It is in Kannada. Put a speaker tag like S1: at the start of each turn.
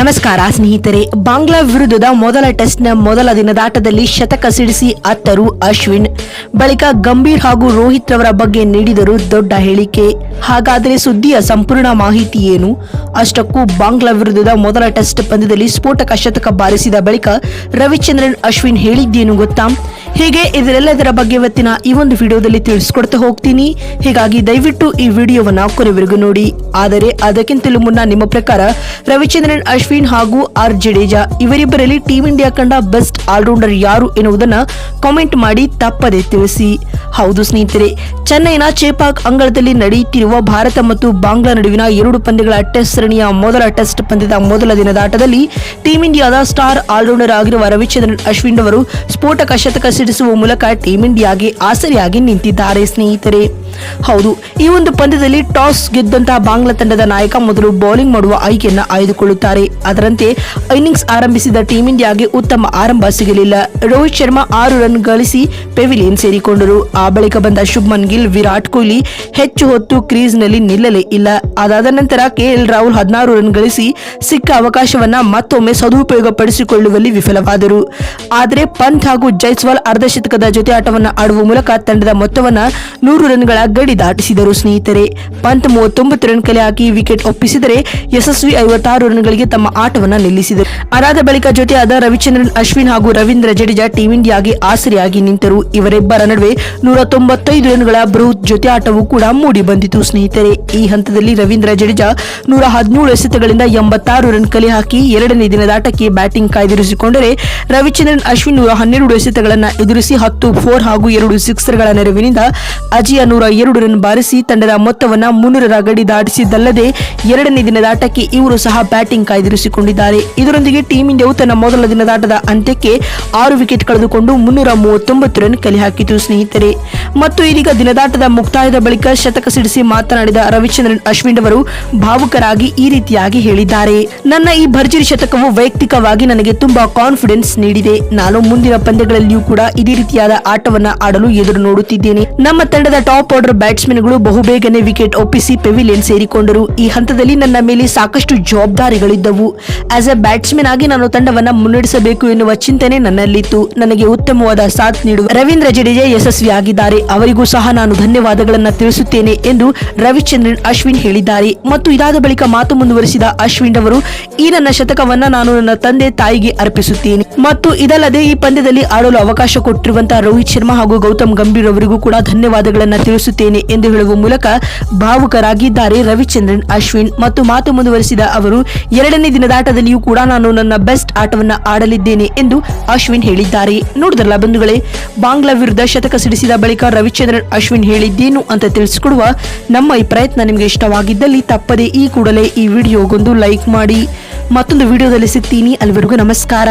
S1: ನಮಸ್ಕಾರ ಸ್ನೇಹಿತರೆ. ಬಾಂಗ್ಲಾ ವಿರುದ್ಧದ ಮೊದಲ ಟೆಸ್ಟ್ನ ಮೊದಲ ದಿನದಾಟದಲ್ಲಿ ಶತಕ ಸಿಡಿಸಿ ಅತ್ತರು ಅಶ್ವಿನ್. ಬಳಿಕ ಗಂಭೀರ್ ಹಾಗೂ ರೋಹಿತ್ ರವರ ಬಗ್ಗೆ ನೀಡಿದರು ದೊಡ್ಡ ಹೇಳಿಕೆ. ಹಾಗಾದರೆ ಸುದ್ದಿಯ ಸಂಪೂರ್ಣ ಮಾಹಿತಿ ಏನು? ಅಷ್ಟಕ್ಕೂ ಬಾಂಗ್ಲಾ ವಿರುದ್ಧದ ಮೊದಲ ಟೆಸ್ಟ್ ಪಂದ್ಯದಲ್ಲಿ ಸ್ಫೋಟಕ ಶತಕ ಬಾರಿಸಿದ ಬಳಿಕ ರವಿಚಂದ್ರನ್ ಅಶ್ವಿನ್ ಹೇಳಿದ್ದೇನು ಗೊತ್ತಾ? ಹೀಗೆ ಇದರೆಲ್ಲದರ ಬಗ್ಗೆ ಇವತ್ತಿನ ಈ ಒಂದು ವಿಡಿಯೋದಲ್ಲಿ ತಿಳಿಸ್ಕೊಡ್ತಾ ಹೋಗ್ತೀನಿ. ಹೀಗಾಗಿ ದಯವಿಟ್ಟು ಈ ವಿಡಿಯೋವನ್ನ ಕೊನೆವರೆಗೂ ನೋಡಿ. ಆದರೆ ಅದಕ್ಕಿಂತಲೂ ಮುನ್ನ ನಿಮ್ಮ ಪ್ರಕಾರ ರವಿಚಂದ್ರನ್ ಅಶ್ವಿನ್ ಹಾಗೂ ಆರ್ ಜಡೇಜಾ ಇವರಿಬ್ಬರಲ್ಲಿ ಟೀಂ ಇಂಡಿಯಾ ಕಂಡ ಬೆಸ್ಟ್ ಆಲ್ರೌಂಡರ್ ಯಾರು ಎನ್ನುವುದನ್ನ ಕಾಮೆಂಟ್ ಮಾಡಿ ತಪ್ಪದೆ ತಿಳಿಸಿ. ಹೌದು ಸ್ನೇಹಿತರೆ, ಚೆನ್ನೈನ ಚೇಪಾಕ್ ಅಂಗಳದಲ್ಲಿ ನಡೆಯುತ್ತಿರುವ ಭಾರತ ಮತ್ತು ಬಾಂಗ್ಲಾ ನಡುವಿನ 2 ಪಂದ್ಯಗಳ ಟೆಸ್ಟ್ ಸರಣಿಯ ಮೊದಲ ಟೆಸ್ಟ್ ಪಂದ್ಯದ ಮೊದಲ ದಿನದಾಟದಲ್ಲಿ ಟೀಂ ಇಂಡಿಯಾದ ಸ್ಟಾರ್ ಆಲ್ರೌಂಡರ್ ಆಗಿರುವ ರವಿಚಂದ್ರನ್ ಅಶ್ವಿನ್ ಅವರು ಸ್ಫೋಟಕ ಶತಕ ಸಿಡಿಸುವ ಮೂಲಕ ಟೀಂ ಇಂಡಿಯಾಗೆ ಆಸರೆಯಾಗಿ ನಿಂತಿದ್ದಾರೆ ಸ್ನೇಹಿತರೆ. ಹೌದು, ಈ ಒಂದು ಪಂದ್ಯದಲ್ಲಿ ಟಾಸ್ ಗೆದ್ದಂತಹ ಬಾಂಗ್ಲಾ ತಂಡದ ನಾಯಕ ಮೊದಲು ಬೌಲಿಂಗ್ ಮಾಡುವ ಆಯ್ಕೆಯನ್ನ ಆಯ್ದುಕೊಳ್ಳುತ್ತಾರೆ. ಅದರಂತೆ ಇನ್ನಿಂಗ್ಸ್ ಆರಂಭಿಸಿದ ಟೀಂ ಇಂಡಿಯಾಗೆ ಉತ್ತಮ ಆರಂಭ ಸಿಗಲಿಲ್ಲ. ರೋಹಿತ್ ಶರ್ಮಾ 6 ರನ್ ಗಳಿಸಿ ಪೆವಿಲಿಯನ್ ಸೇರಿಕೊಂಡರು. ಆ ಬಳಿಕ ಬಂದ ಶುಭ್ಮನ್ ಗಿಲ್, ವಿರಾಟ್ ಕೊಹ್ಲಿ ಹೆಚ್ಚು ಹೊತ್ತು ಕ್ರೀಸ್ ನಲ್ಲಿ ನಿಲ್ಲಲೇ ಇಲ್ಲ. ಅದಾದ ನಂತರ ಕೆಎಲ್ ರಾಹುಲ್ 16 ರನ್ ಗಳಿಸಿ ಸಿಕ್ಕ ಅವಕಾಶವನ್ನ ಮತ್ತೊಮ್ಮೆ ಸದುಪಯೋಗ ಪಡಿಸಿಕೊಳ್ಳುವಲ್ಲಿ ವಿಫಲವಾದರು. ಆದರೆ ಪಂತ್ ಹಾಗೂ ಜೈಸ್ವಾಲ್ ಅರ್ಧಶತಕದ ಜೊತೆ ಆಟವನ್ನ ಆಡುವ ಮೂಲಕ ತಂಡದ ಮೊತ್ತವನ್ನ 100 ರನ್ಗಳ ಗಡಿ ದಾಟಿಸಿದರು ಸ್ನೇಹಿತರೆ. ಪಂತ್ 39 ರನ್ ಕಲೆ ಹಾಕಿ ವಿಕೆಟ್ ಒಪ್ಪಿಸಿದರೆ ಯಶಸ್ವಿ 56 ರನ್ಗಳಿಗೆ ತಮ್ಮ ಆಟವನ್ನ ನಿಲ್ಲಿಸಿದರು. ಅದಾದ ಬಳಿಕ ಜೊತೆಯಾದ ರವಿಚಂದ್ರನ್ ಅಶ್ವಿನ್ ಹಾಗೂ ರವೀಂದ್ರ ಜಡೇಜಾ ಟೀಂ ಇಂಡಿಯಾಗೆ ಆಸರೆಯಾಗಿ ನಿಂತರು. ಇವರಿಬ್ಬರ ನಡುವೆ 195 ರನ್ಗಳ ಬೃಹತ್ ಜೊತೆ ಆಟವು ಕೂಡ ಮೂಡಿ ಬಂದಿತು ಸ್ನೇಹಿತರೆ. ಈ ಹಂತದಲ್ಲಿ ರವೀಂದ್ರ ಜಡೇಜಾ 117 ಎಸೆತಗಳಿಂದ 86 ರನ್ ಕಲೆ ಹಾಕಿ 2ನೇ ದಿನದಾಟಕ್ಕೆ ಬ್ಯಾಟಿಂಗ್ ಕಾಯ್ದಿರಿಸಿಕೊಂಡರೆ ರವಿಚಂದ್ರನ್ ಅಶ್ವಿನ್ 112 ಎಸೆತಗಳನ್ನು ಎದುರಿಸಿ 10 4 ಹಾಗೂ 2 ಸಿಕ್ಸರ್ಗಳ ನೆರವಿನಿಂದ ಅಜೇಯ 102 ರನ್ ಬಾರಿಸಿ ತಂಡದ ಮೊತ್ತವನ್ನ 300ರ ಗಡಿ ದಾಟಿಸಿದ್ದಲ್ಲದೆ 2ನೇ ದಿನದಾಟಕ್ಕೆ ಇವರು ಸಹ ಬ್ಯಾಟಿಂಗ್ ಕಾಯ್ದಿರಿಸಿಕೊಂಡಿದ್ದಾರೆ. ಇದರೊಂದಿಗೆ ಟೀಂ ಇಂಡಿಯಾವು ತನ್ನ ಮೊದಲ ದಿನದಾಟದ ಅಂತ್ಯಕ್ಕೆ 6 ವಿಕೆಟ್ ಕಳೆದುಕೊಂಡು 339 ರನ್ ಕಲೆ ಹಾಕಿತು ಸ್ನೇಹಿತರೆ. ಮತ್ತು ಇದೀಗ ದಿನದಾಟದ ಮುಕ್ತಾಯದ ಬಳಿಕ ಶತಕ ಸಿಡಿಸಿ ಮಾತನಾಡಿದ ರವಿಚಂದ್ರನ್ ಅಶ್ವಿನ್ ಅವರು ಭಾವುಕರಾಗಿ ಈ ರೀತಿಯಾಗಿ ಹೇಳಿದ್ದಾರೆ. ನನ್ನ ಈ ಭರ್ಜರಿ ಶತಕವು ವೈಯಕ್ತಿಕವಾಗಿ ನನಗೆ ತುಂಬಾ ಕಾನ್ಫಿಡೆನ್ಸ್ ನೀಡಿದೆ. ನಾನು ಮುಂದಿನ ಪಂದ್ಯಗಳಲ್ಲಿಯೂ ಕೂಡ ಇದೇ ರೀತಿಯಾದ ಆಟವನ್ನ ಆಡಲು ಎದುರು ನೋಡುತ್ತಿದ್ದೇನೆ. ನಮ್ಮ ತಂಡದ ಟಾಪ್ ಆರ್ಡರ್ ಬ್ಯಾಟ್ಸ್ಮನ್ಗಳು ಬಹುಬೇಗನೆ ವಿಕೆಟ್ ಒಪ್ಪಿಸಿ ಪೆವಿಲಿಯನ್ ಸೇರಿಕೊಂಡರು. ಈ ಹಂತದಲ್ಲಿ ನನ್ನ ಮೇಲೆ ಸಾಕಷ್ಟು ಜವಾಬ್ದಾರಿಗಳಿದ್ದವು. ಆಸ್ ಎ ಬ್ಯಾಟ್ಸ್ಮನ್ ಆಗಿ ನಾನು ತಂಡವನ್ನ ಮುನ್ನಡೆಸಬೇಕು ಎನ್ನುವ ಚಿಂತನೆ ನನ್ನಲ್ಲಿತ್ತು. ನನಗೆ ಉತ್ತಮವಾದ ಸಾಥ್ ನೀಡುವ ರವೀಂದ್ರ ಜಡೇಜಾ ಯಶಸ್ವಿಯಾಗಿದ್ದಾರೆ. ಅವರಿಗೂ ಸಹ ನಾನು ಧನ್ಯವಾದಗಳನ್ನ ತಿಳಿಸುತ್ತೇನೆ ಎಂದು ರವಿಚಂದ್ರನ್ ಅಶ್ವಿನ್ ಹೇಳಿದ್ದಾರೆ. ಮತ್ತು ಇದಾದ ಬಳಿಕ ಮಾತು ಮುಂದುವರಿಸಿದ ಅಶ್ವಿನ್ ಅವರು, ಈ ನನ್ನ ಶತಕವನ್ನ ನಾನು ನನ್ನ ತಂದೆ ತಾಯಿಗೆ ಅರ್ಪಿಸುತ್ತೇನೆ ಮತ್ತು ಇದಲ್ಲದೆ ಈ ಪಂದ್ಯದಲ್ಲಿ ಆಡಲು ಅವಕಾಶ ಕೊಟ್ಟಿರುವಂತಹ ರೋಹಿತ್ ಶರ್ಮಾ ಹಾಗೂ ಗೌತಮ್ ಗಂಭೀರ್ ಅವರಿಗೂ ಕೂಡ ಧನ್ಯವಾದಗಳನ್ನ ತಿಳಿಸುತ್ತೇನೆ ಎಂದು ಹೇಳುವ ಮೂಲಕ ಭಾವುಕರಾಗಿದ್ದಾರೆ ರವಿಚಂದ್ರನ್ ಅಶ್ವಿನ್. ಮತ್ತು ಮಾತು ಮುಂದುವರಿಸಿದ ಅವರು, 2ನೇ ದಿನದಾಟದಲ್ಲಿಯೂ ಕೂಡ ನಾನು ನನ್ನ ಬೆಸ್ಟ್ ಆಟವನ್ನ ಆಡಲಿದ್ದೇನೆ ಎಂದು ಅಶ್ವಿನ್ ಹೇಳಿದ್ದಾರೆ. ನೋಡಿದ್ರಲ್ಲ ಬಂಧುಗಳೇ, ಬಾಂಗ್ಲಾ ವಿರುದ್ಧ ಶತಕ ಸಿಡಿಸಿದ ಬಳಿಕ ರವಿಚಂದ್ರನ್ ಅಶ್ವಿನ್ ಹೇಳಿದ್ದೇನು ಅಂತ ತಿಳಿಸಿಕೊಡುವ ನಮ್ಮ ಈ ಪ್ರಯತ್ನ ನಿಮಗೆ ಇಷ್ಟವಾಗಿದ್ದಲ್ಲಿ ತಪ್ಪದೆ ಈ ಕೂಡಲೇ ಈ ವಿಡಿಯೋಗೊಂದು ಲೈಕ್ ಮಾಡಿ. ಮತ್ತೊಂದು ವಿಡಿಯೋದಲ್ಲಿ ಸಿಗ್ತೀನಿ. ಅಲ್ಲಿವರೆಗೂ ನಮಸ್ಕಾರ.